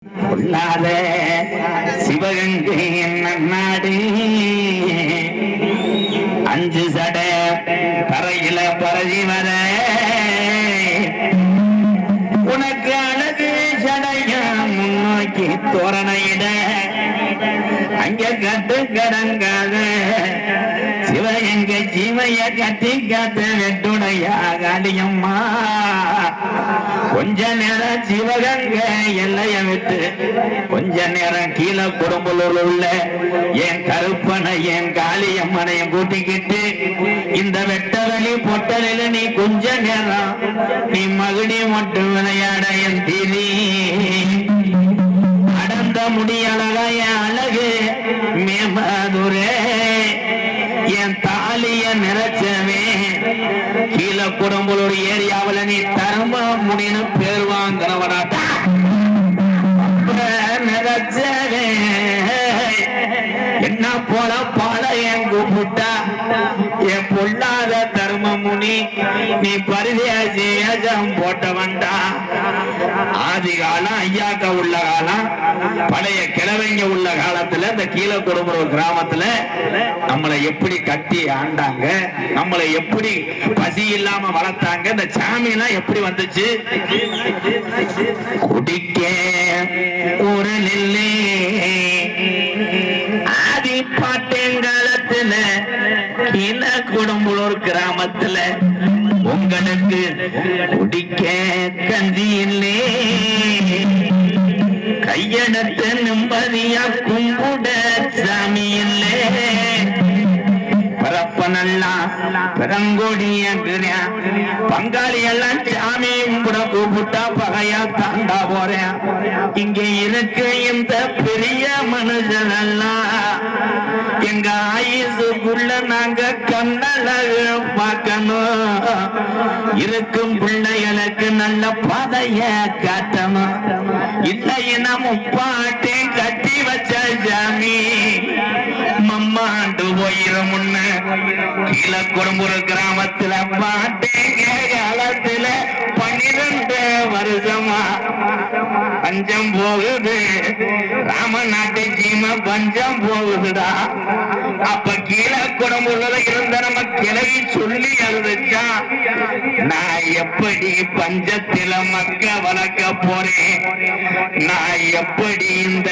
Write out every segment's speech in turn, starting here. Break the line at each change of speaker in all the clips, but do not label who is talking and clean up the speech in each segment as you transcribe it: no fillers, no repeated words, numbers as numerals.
கொள்ளாத சிவகங்கை நாடு அஞ்சு சட தரையில பரவி வர உனக்கு அழகு சடைய முன்னோக்கி தோரணையிட அங்க கட்டு கடங்காத சிவகங்கை ஜீவைய கட்டி காத்து வெட்டுடைய காளியம்மா கொஞ்ச நேரம் சிவகங்கை எல்லைய விட்டு கொஞ்ச நேரம் கீழே குடம்பலூர்ல உள்ள என் கருப்பனை என் காளியம்மனையும் கூட்டிக்கிட்டு இந்த வெட்டவெளி பொட்டலில நீ கொஞ்ச நேரம் நீ மகுடி மட்டும் விளையாட என் தீதி அடந்த முடியலகா என் அழகு மேமதுரே என் தாலிய நிறைச்சவே கீழே குடம்பலூர் ஏரியாவில் நீ தர்ம முடின்னு பேர் வாங்குறவனாட்டா நிறைச்சவே என்ன போல பாளையம் கூப்பிட்டா என் பொல்லாத தர்மமுனி நீ பரிதேசம் போட்ட வந்தா ஆதி காலம் ஐயாக்க உள்ள காலம் பழைய கிழவங்க உள்ள காலத்துல இந்த கீழே குடும்பம் கிராமத்துல நம்மளை எப்படி கட்டி ஆண்டாங்க, நம்மளை எப்படி பசி இல்லாம வளர்த்தாங்க, இந்த சாமி எல்லாம் எப்படி வந்துச்சு. குடிக்க ஒரு நெல்லே ஆதி பாட்டேங்காலத்துல கீழே குடம்புலூர் கிராமத்துல உங்களுக்கு குடிக்க கஞ்சி இல்லே கையெடுத்து நிம்மதியா கும்பிட சாமி இல்லே பரப்பனல்லா பெரங்கோடிய பங்காளி எல்லாம் சாமி கும்பிட கூப்பிட்டா பகையா தாண்டா போறேன். இங்க இருக்கு இந்த பெரிய மனுஷன் எல்லாம் எங்க ஆயுசுக்குள்ள நாங்க கண்ணழகு பார்க்கணும், இருக்கும் பிள்ளைகளுக்கு நல்ல பாதைய காட்டணும். இல்லைன்னா முப்பாட்டே கட்டி வச்ச சாமி மம்மாண்டு போயிரும். முன்ன கீழே குடம்புற கிராமத்துல பாட்டேங்க காலத்துல 12 வருஷமா பஞ்சம் போகுது, ராமநாட்டு சீமை பஞ்சம் போகுதுடா. அப்ப கீழே குடம்புல இருந்த நம்ம கிளவி சொல்லி அழுதுச்சா, நான் எப்படி பஞ்சத்தில மக்க வளர்க்க போறேன், நான் எப்படி இந்த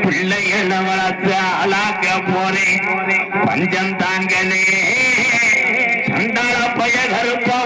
பிள்ளைகளை வளர்த்து ஆளாக்க போறேன், பஞ்சம் தாங்களே சண்டாள பய கருப்பா